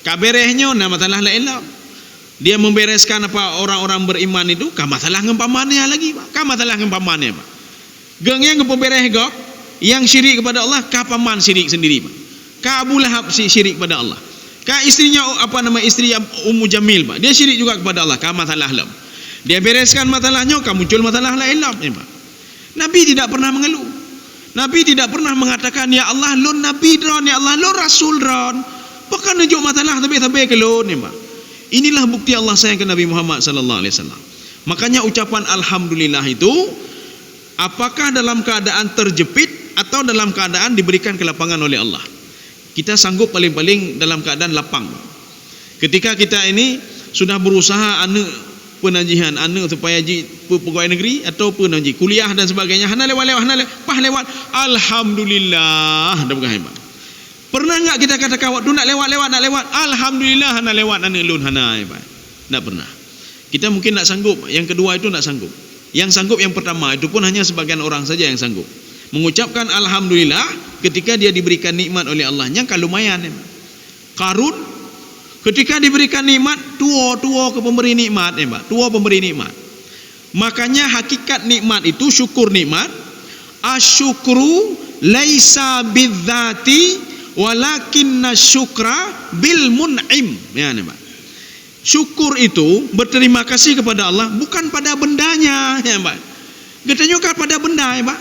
Kaberehnya na masalah lain lah. Dia membereskan apa orang-orang beriman itu, ka masalah ngempamannya lagi, Pak. Ka masalah ngempamannya, Pak. Gengnya ngepebereh gok yang syirik kepada Allah, ka paman syirik sendiri, Pak. Ka Abu Lahab syirik kepada Allah. Ka istrinya istri Ummu Jamil, Pak. Dia syirik juga kepada Allah, ka masalah lam. Dia bereskan masalahnya, ka muncul masalah lain lam, Pak. Nabi tidak pernah mengeluh. Nabi tidak pernah mengatakan ya Allah lon Nabi dron, ya Allah lon Rasul dron. Bukan nunjuk masalah tapi ke lon, ya, Pak. Inilah bukti Allah sayang ke Nabi Muhammad sallallahu alaihi wasallam. Makanya ucapan alhamdulillah itu apakah dalam keadaan terjepit atau dalam keadaan diberikan kelapangan oleh Allah. Kita sanggup paling-paling dalam keadaan lapang. Ketika kita ini sudah berusaha penajihan supaya pegawai negeri atau penaji kuliah dan sebagainya, hana lewat alhamdulillah dah bukan hebat. Pernah enggak kita katakan waktu nak lewat alhamdulillah hana lewat lun hana hebat? Tak pernah. Kita mungkin tak sanggup. Yang kedua itu tak sanggup. Yang sanggup yang pertama itu pun hanya sebagian orang saja yang sanggup mengucapkan alhamdulillah ketika dia diberikan nikmat oleh Allah. Yang kan lumayan, hebat. Qarun ketika diberikan nikmat, tua ke pemberi nikmat, Pak. Tua pemberi nikmat. Makanya hakikat nikmat itu syukur nikmat. Asyukru laisa bidzati walakinna syukra bil mun'im. Ya, Pak. Syukur itu berterima kasih kepada Allah bukan pada bendanya, ya, Pak. Katanya kan pada benda, ya, Pak.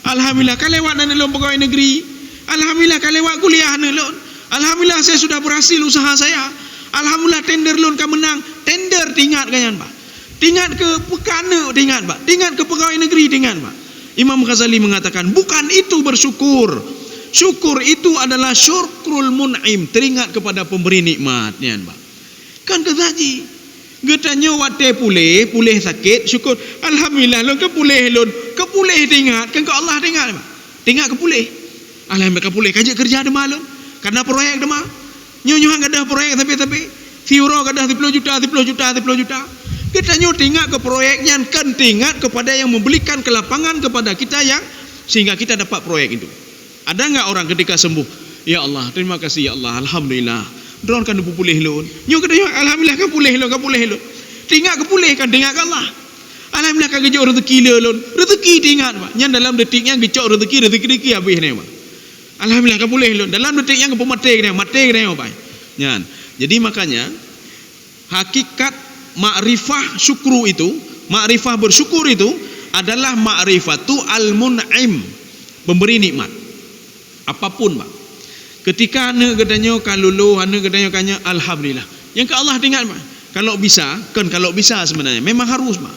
Alhamdulillah kan lewat dan lewat pegawai negeri. Alhamdulillah kan lewat kuliah lewat. Alhamdulillah saya sudah berhasil usaha saya. Alhamdulillah tender loan kan menang. Tender tingkat kan, Pak. Tingkat ke pekana tingkat, Pak. Tingkat ke pegawai negeri tingkat, Pak. Imam Ghazali mengatakan bukan itu bersyukur. Syukur itu adalah syukrul mun'im, teringat kepada pemberi nikmat, ya, Pak. Kan kezaji. Getanya wate pulih sakit syukur. Alhamdulillah loan ke pulih loan. Ke pulih tingkat kan ke Allah tingkat, Pak. Tingkat ke pulih. Alhamdulillah ke pulih kajak kerja ada malun. Karena proyek demah. Nyonya ada proyek tapi Fiuro ada 10 juta. Kita tinggal ke proyeknya kan tinggal kepada yang membelikan kelapangan kepada kita yang sehingga kita dapat proyek itu. Ada enggak orang ketika sembuh? Ya Allah, terima kasih ya Allah, alhamdulillah. Drone kan pulih lun. Nyo kata alhamdulillah kan pulih lun. Tinggal ke pulih kan tinggal ke Allah. Alhamdulillah kan gejok rezeki lun. Rezeki tinggal, Pak. Yang dalam detiknya gejok rezeki habis ni, Pak. Alhamdulillah kan boleh lho. Dalam detik yang mati kena Pak. Ya. Jadi makanya hakikat makrifah syukru itu, makrifah bersyukur itu adalah makrifatu al-mun'im, pemberi nikmat. Apapun, Pak. Ketika anak katanya kalulu, anak katanya kanya alhamdulillah. Yang ke Allah ingat Pak. Kalau bisa, kalau bisa sebenarnya memang harus Pak.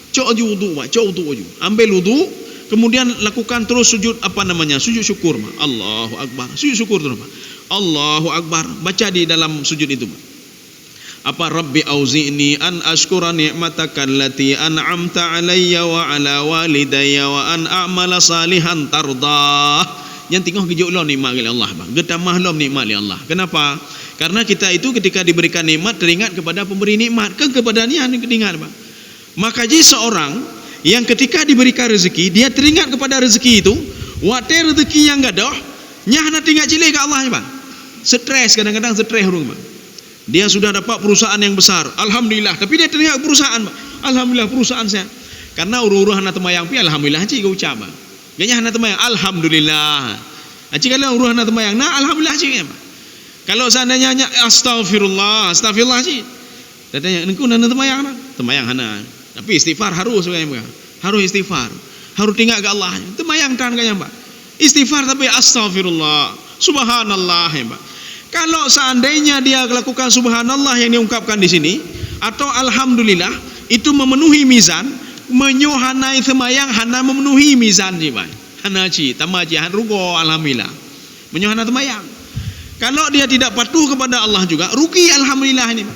Cok wudu Pak, cok wudu. Ambil wudu, kemudian lakukan terus sujud sujud syukur Pak. Allahu Akbar. Sujud syukur terus Pak. Allahu Akbar. Baca di dalam sujud itu Pak. Rabbi auzi'ni an ashkura ni'mataka allati an'amta alayya wa ala walidayya wa an a'mala salihan tardah. Yang tengok kejut lo nikmat oleh Allah bang. Getamah lo nikmat oleh Allah. Kenapa? Karena kita itu ketika diberikan nikmat teringat kepada pemberi nikmat. Kan kepada dia yang teringat bang. Maka jadi seorang yang ketika diberikan rezeki, dia teringat kepada rezeki itu. Waktu rezeki yang gadoh, nyah nak tinggal cilik ke Allah bang. Stres, kadang-kadang stres orang bang. Dia sudah dapat perusahaan yang besar, alhamdulillah. Tapi dia teringat perusahaan bang. Alhamdulillah perusahaan saya. Karena uruh-uruh anak temayang pi alhamdulillah cik kau ucap bang. Ganya anak temayang alhamdulillah. Cik kalau uruh anak temayang, nah alhamdulillah cik bang. Kalau seandainya astagfirullah cik. Katanya engkau anak temayang nah. Temayang hana. Tapi istighfar harus bang. Harus istighfar. Harus tinggal ke Allah. Temayang tan kaya bang. Istighfar tapi astagfirullah, subhanallah ya bang. Kalau seandainya dia lakukan subhanallah yang diungkapkan di sini atau alhamdulillah, itu memenuhi mizan, menyohanai semayang hana memenuhi mizan jiban. Hana ci tamaji han rugo alhamdulillah. Menyohana semayang. Kalau dia tidak patuh kepada Allah juga, rugi alhamdulillah ini.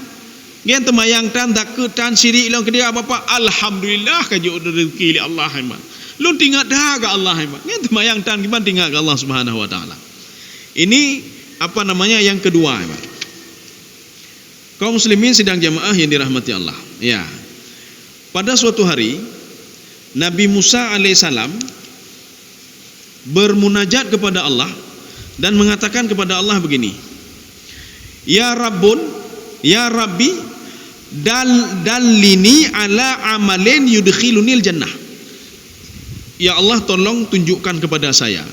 Gen temayang tan takut tan syirik lang ke dia apa-apa alhamdulillah kajo rezeki li Allah ima. Lu tinggal dah ke Allah ima. Gen temayang tan gimana tinggal ke Allah Subhanahu wa taala. Ini yang kedua Pak. Kaum muslimin sidang jamaah yang dirahmati Allah. Ya. Pada suatu hari Nabi Musa alaihissalam bermunajat kepada Allah dan mengatakan kepada Allah begini. Ya Rabbun, ya Rabbi, dallini ala amalin yudkhilunil jannah. Ya Allah, tolong tunjukkan kepada saya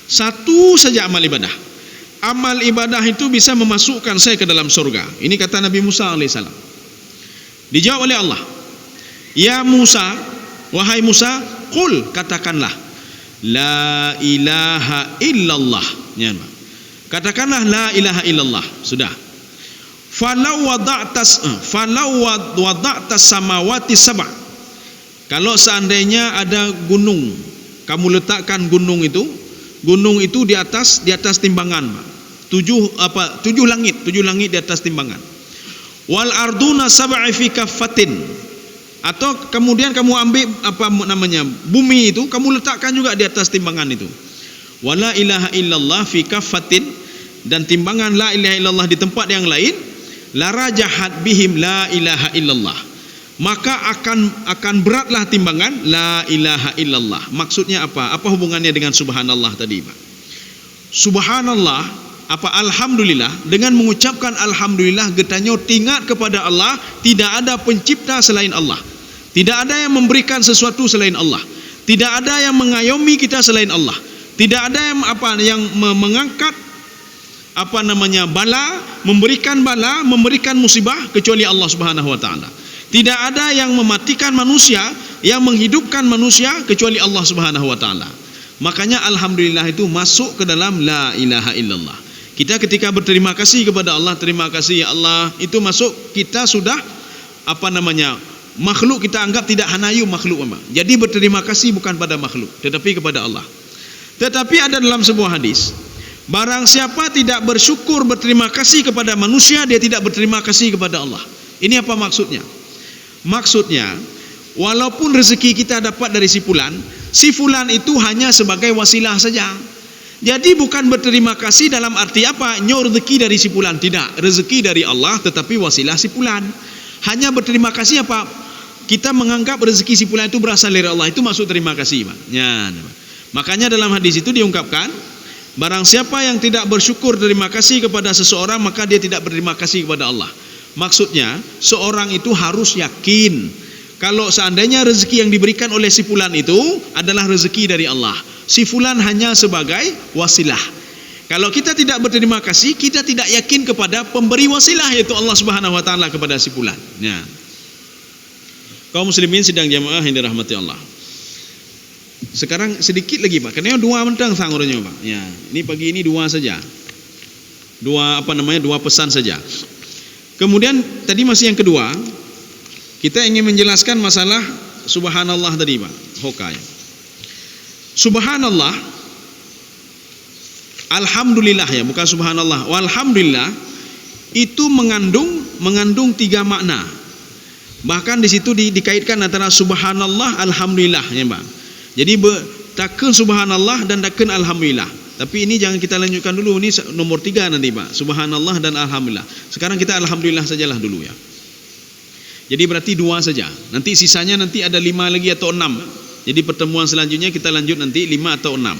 satu saja amal ibadah. Amal ibadah itu bisa memasukkan saya ke dalam surga. Ini kata Nabi Musa alaihissalam. Dijawab oleh Allah, ya Musa, wahai Musa, qul, katakanlah la ilaha illallah. Katakanlah la ilaha illallah. Sudah. Falau wada'tas samawati sab'a. Kalau seandainya ada gunung, kamu letakkan gunung itu di atas timbangan. 7 langit di atas timbangan. Wal arduna sab'a fi kaffatin. Atau kemudian kamu ambil bumi itu kamu letakkan juga di atas timbangan itu. Wala ilaha illallah fi kaffatin, dan timbangan la ilaha illallah di tempat yang lain, la rajahat bihim la ilaha illallah. Maka akan beratlah timbangan la ilaha illallah. Maksudnya apa? Apa hubungannya dengan subhanallah tadi Pak? Subhanallah alhamdulillah, dengan mengucapkan alhamdulillah getanyo tingat kepada Allah, tidak ada pencipta selain Allah. Tidak ada yang memberikan sesuatu selain Allah. Tidak ada yang mengayomi kita selain Allah. Tidak ada yang mengangkat bala, memberikan musibah kecuali Allah Subhanahu wa taala. Tidak ada yang mematikan manusia, yang menghidupkan manusia kecuali Allah Subhanahu wa taala. Makanya alhamdulillah itu masuk ke dalam la ilaha illallah. Kita ketika berterima kasih kepada Allah, terima kasih ya Allah, itu masuk kita sudah makhluk kita anggap tidak hanayu makhluk Pak. Jadi berterima kasih bukan pada makhluk tetapi kepada Allah. Tetapi ada dalam sebuah hadis, barang siapa tidak bersyukur berterima kasih kepada manusia, dia tidak berterima kasih kepada Allah. Ini apa maksudnya? Maksudnya, walaupun rezeki kita dapat dari si fulan itu hanya sebagai wasilah saja. Jadi bukan berterima kasih dalam arti apa? Nyor rezeki dari si fulan, tidak. Rezeki dari Allah tetapi wasilah si fulan. Hanya berterima kasih apa? Kita menganggap rezeki si fulan itu berasal dari Allah, itu maksud terima kasih Pak. Ya, makanya dalam hadis itu diungkapkan, barang siapa yang tidak bersyukur terima kasih kepada seseorang, maka dia tidak berterima kasih kepada Allah. Maksudnya seorang itu harus yakin kalau seandainya rezeki yang diberikan oleh si fulan itu adalah rezeki dari Allah. Si fulan hanya sebagai wasilah. Kalau kita tidak berterima kasih, kita tidak yakin kepada pemberi wasilah, yaitu Allah Subhanahu wa taala kepada si fulan. Ya. Kaum muslimin sidang jamaah yang dirahmati Allah. Sekarang sedikit lagi Pak, karena 2 mentang sangurnya Pak. Ya, ini pagi ini 2 saja. dua pesan saja. Kemudian tadi masih yang kedua, kita ingin menjelaskan masalah subhanallah tadi Pak Hokai. Subhanallah, alhamdulillah ya, bukan subhanallah. Walhamdulillah itu mengandung 3 makna. Bahkan di situ dikaitkan antara subhanallah, alhamdulillah ya Pak. Jadi takkan subhanallah dan takkan alhamdulillah. Tapi ini jangan kita lanjutkan dulu, ini nomor 3 nanti Pak, subhanallah dan alhamdulillah. Sekarang kita alhamdulillah sajalah dulu ya. Jadi berarti 2 saja. Nanti sisanya nanti ada 5 lagi atau 6. Jadi pertemuan selanjutnya kita lanjut nanti 5 atau 6.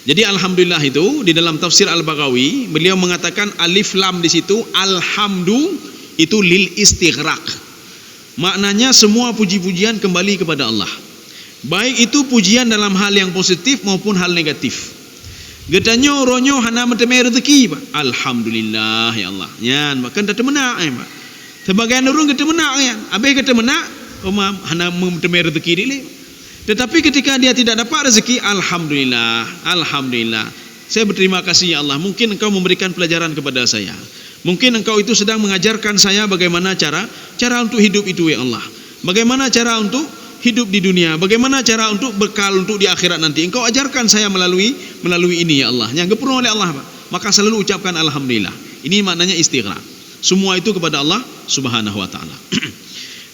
Jadi alhamdulillah itu di dalam tafsir Al-Baghawi beliau mengatakan alif lam di situ alhamdu itu lil istighraq. Maknanya semua puji-pujian kembali kepada Allah. Baik itu pujian dalam hal yang positif maupun hal negatif. Getanyo ronyo hana meteme rezeki Pak. Alhamdulillah ya Allah. Yan bahkan dah temenak Pak. Sebagian orang kata menak kan. Habis kata menak, hana meteme rezeki dile. Tetapi ketika dia tidak dapat rezeki, alhamdulillah, alhamdulillah. Saya berterima kasih ya Allah. Mungkin engkau memberikan pelajaran kepada saya. Mungkin engkau itu sedang mengajarkan saya bagaimana cara untuk hidup itu ya Allah. Bagaimana cara untuk hidup di dunia, bagaimana cara untuk bekal untuk di akhirat nanti. Engkau ajarkan saya melalui ini ya Allah. Yang dipenuhi oleh Allah, maka selalu ucapkan alhamdulillah. Ini maknanya istighraq. Semua itu kepada Allah Subhanahu wa taala.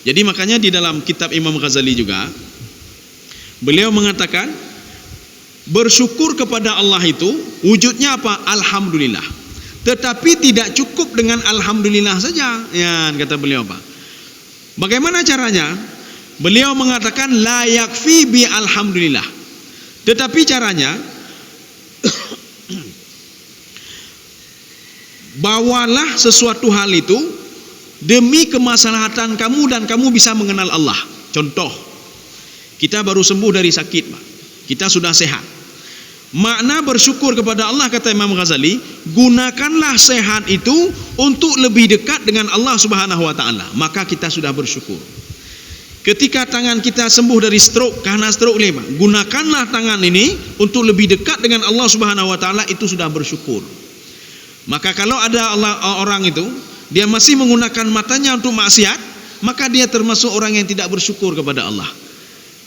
Jadi makanya di dalam kitab Imam Ghazali juga beliau mengatakan bersyukur kepada Allah itu wujudnya apa? Alhamdulillah. Tetapi tidak cukup dengan alhamdulillah saja. Ya, kata beliau Pak. Bagaimana caranya? Beliau mengatakan la yakfi bi alhamdulillah. Tetapi caranya bawalah sesuatu hal itu demi kemaslahatan kamu dan kamu bisa mengenal Allah. Contoh, kita baru sembuh dari sakit, Pak. Kita sudah sehat. Makna bersyukur kepada Allah kata Imam Ghazali, gunakanlah sehat itu untuk lebih dekat dengan Allah Subhanahu wa taala. Maka kita sudah bersyukur. Ketika tangan kita sembuh dari stroke, karena stroke lema, gunakanlah tangan ini untuk lebih dekat dengan Allah Subhanahu wa taala, itu sudah bersyukur. Maka kalau ada orang itu dia masih menggunakan matanya untuk maksiat, maka dia termasuk orang yang tidak bersyukur kepada Allah.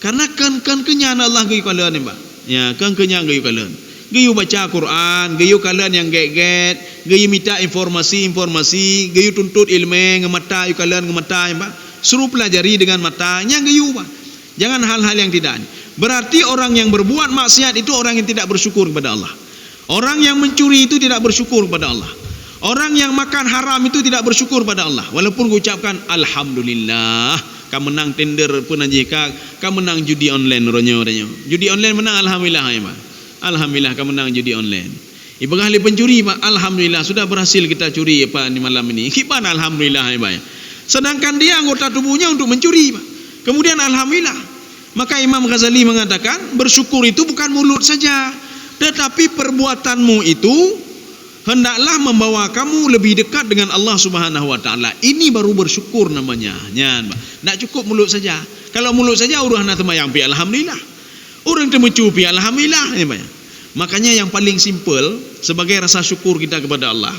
Karena kan kenyan Allah gayu kalian ni, Pak. Ya, kan kenyan gayu kalian. Gayu baca Quran, gayu kalian yang get-get, gayu minta informasi, gayu tuntut ilmu, ngemata yu kalian ngemata, Pak. Suruh pelajari dengan matanya gayu, Pak. Jangan hal-hal yang tidak. Berarti orang yang berbuat maksiat itu orang yang tidak bersyukur kepada Allah. Orang yang mencuri itu tidak bersyukur kepada Allah. Orang yang makan haram itu tidak bersyukur pada Allah. Walaupun ucapkan alhamdulillah, kamu menang tender pun anjika, kamu menang judi online ronyo. Judi online menang alhamdulillah ya, Pak. Alhamdulillah kamu menang judi online. Ibu ahli pencuri, Pak, alhamdulillah sudah berhasil kita curi Pak di malam ini. Kipan alhamdulillah ya, Pak. Sedangkan dia anggota tubuhnya untuk mencuri, Pak. Kemudian alhamdulillah. Maka Imam Ghazali mengatakan bersyukur itu bukan mulut saja, tetapi perbuatanmu itu hendaklah membawa kamu lebih dekat dengan Allah Subhanahu wa taala. Ini baru bersyukur namanya. Nyan, tak cukup mulut saja. Kalau mulut saja urang na temayang pi alhamdulillah. Urang temecu pi alhamdulillah ya, Pak. Makanya yang paling simple sebagai rasa syukur kita kepada Allah.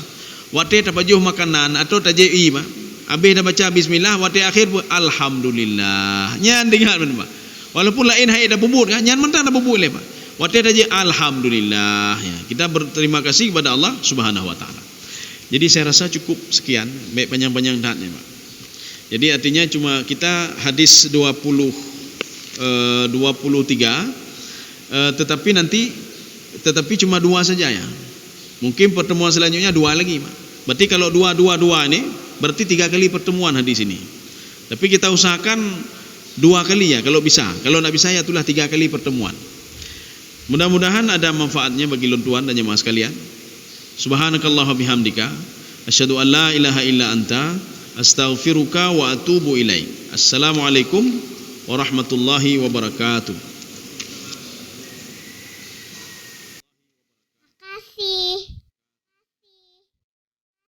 Wate tapajuh makanan atau tajei, Pak. Habis dah baca bismillah, wate akhir pun alhamdulillah. Nyan dengar, Pak. Walaupun lain hai dah bubut kan, nyan mentang dah bubut le, Pak. Waktu tadi alhamdulillah ya, kita berterima kasih kepada Allah Subhanahu wa taala. Jadi saya rasa cukup sekian, baik panjang-panjang datnya, Pak. Jadi artinya cuma kita hadis 23 tetapi cuma 2 saja ya. Mungkin pertemuan selanjutnya 2 lagi, Pak. Berarti kalau 2 ini berarti 3 kali pertemuan hadis ini. Tapi kita usahakan 2 kali ya kalau bisa. Kalau tidak bisa ya itulah 3 kali pertemuan. Mudah-mudahan ada manfaatnya bagi tuan dan jemaah sekalian. Subhanakallah wa bihamdika asyhadu an la ilaha illa anta astaghfiruka wa atubu ilaik. Assalamualaikum warahmatullahi wabarakatuh.